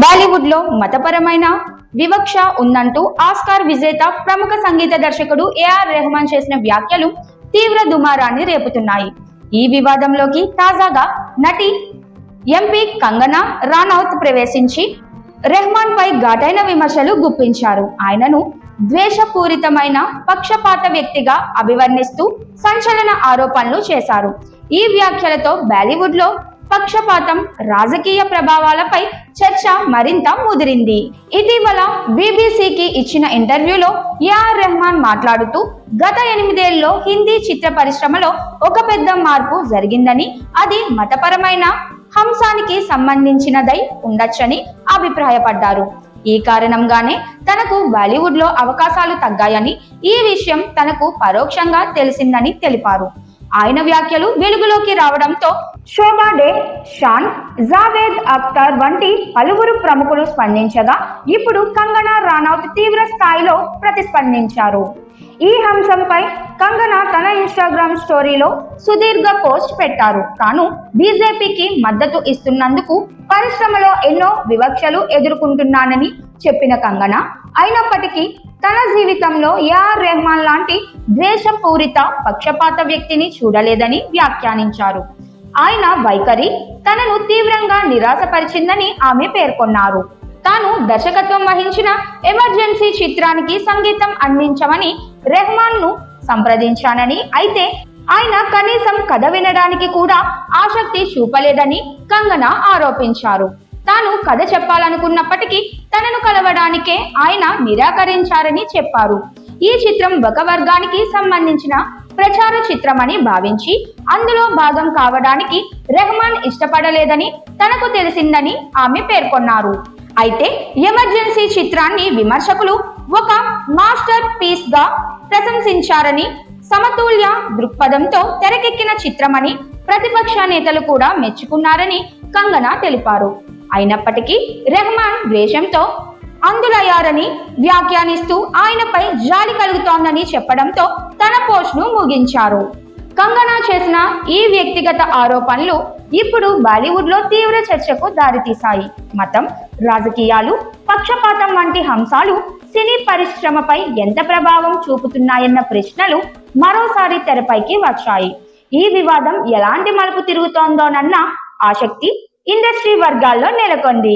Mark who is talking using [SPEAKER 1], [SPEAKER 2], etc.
[SPEAKER 1] బాలీవుడ్ లో మతపరమైన వివక్ష ఉందంటూ ఆస్కార్ విజేత ప్రముఖ సంగీత దర్శకుడు ఏఆర్ రెహమాన్ చేసిన వ్యాఖ్యలు తీవ్ర దుమారాన్ని రేపుతున్నాయి. ఈ వివాదంలోకి తాజాగా నటి ఎంపీ కంగనా రనౌత్ ప్రవేశించి రెహమాన్ పై ఘాటైన విమర్శలు గుప్పించారు. ఆయనను ద్వేషపూరితమైన పక్షపాత వ్యక్తిగా అభివర్ణిస్తూ సంచలన ఆరోపణలు చేశారు. ఈ వ్యాఖ్యలతో బాలీవుడ్ లో పక్షపాతం, రాజకీయ ప్రభావాలపై చర్చ మరింత ముదిరింది. ఇటీవల బీబీసీకి ఇచ్చిన ఇంటర్వ్యూలో ఏఆర్ రెహమాన్ మాట్లాడుతూ గత 8 ఏళ్లలో హిందీ చిత్ర పరిశ్రమలో ఒక పెద్ద మార్పు జరిగిందని, అది మతపరమైన హంసానికి సంబంధించినదై ఉండొచ్చని అభిప్రాయపడ్డారు. ఈ కారణంగానే తనకు బాలీవుడ్ లో అవకాశాలు తగ్గాయని, ఈ విషయం తనకు పరోక్షంగా తెలిసిందని తెలిపారు. ఆయన వ్యాఖ్యలు వెలుగులోకి రావడంతో శోభా డే, షాన్, జావేద్ అఖ్తర్ వంటి పలువురు ప్రముఖులు స్పందించగా, ఇప్పుడు కంగనా రనౌత్ తీవ్ర స్థాయిలో ప్రతిస్పందించారు. ఈ అంశంపై కంగనా తన ఇన్స్టాగ్రామ్ స్టోరీలో సుదీర్ఘ పోస్ట్ పెట్టారు. తాను బీజేపీకి మద్దతు ఇస్తున్నందుకు పరిశ్రమలో ఎన్నో వివక్షలు ఎదుర్కొంటున్నానని చెప్పిన కంగనా, అయినప్పటికీ తన జీవితంలో ఏఆర్ రెహమాన్ లాంటి ద్వేషపూరిత పక్షపాత వ్యక్తిని చూడలేదని వ్యాఖ్యానించారు. ఆయన వైఖరి తనను తీవ్రంగా నిరాశపరిచిందని ఆమె పేర్కొన్నారు. తాను దర్శకత్వం వహించిన ఎమర్జెన్సీ చిత్రానికి సంగీతం అందించమని రెహమాన్ ను సంప్రదించానని, అయితే ఆయన కనీసం కథ వినడానికి కూడా ఆసక్తి చూపలేదని కంగనా ఆరోపించారు. తాను కథ చెప్పాలనుకున్నప్పటికీ తనను కలవడానికే ఆయన నిరాకరించారని చెప్పారు. ఈ చిత్రం ఒక వర్గానికి సంబంధించిన ప్రచార చిత్రమని భావించి అందులో భాగం కావడానికి రెహమాన్ ఇష్టపడలేదని తనకు తెలిసిందని ఆమె పేర్కొన్నారు. అయితే ఎమర్జెన్సీ చిత్రాన్ని విమర్శకులు ఒక మాస్టర్ పీస్ గా ప్రశంసించారని, సమతుల్య దృక్పథంతో తెరకెక్కిన చిత్రమని ప్రతిపక్ష నేతలు కూడా మెచ్చుకున్నారని కంగనా తెలిపారు. అయినప్పటికీ రెహమాన్ ద్వేషంతో అందులయ్యారని వ్యాఖ్యానిస్తూ ఆయనపై జాలి కలుగుతోందని చెప్పడంతో తన పోస్ట్ ను ముగించారు. కంగనా చేసిన ఈ వ్యక్తిగత ఆరోపణలు ఇప్పుడు బాలీవుడ్ లో తీవ్ర చర్చకు దారితీశాయి. మతం, రాజకీయాలు, పక్షపాతం వంటి అంశాలు సినీ పరిశ్రమపై ఎంత ప్రభావం చూపుతున్నాయన్న ప్రశ్నలు మరోసారి తెరపైకి వచ్చాయి. ఈ వివాదం ఎలాంటి మలుపు తిరుగుతోందోనన్న ఆసక్తి ఇండస్ట్రీ వర్గాల్లో నెలకొంది.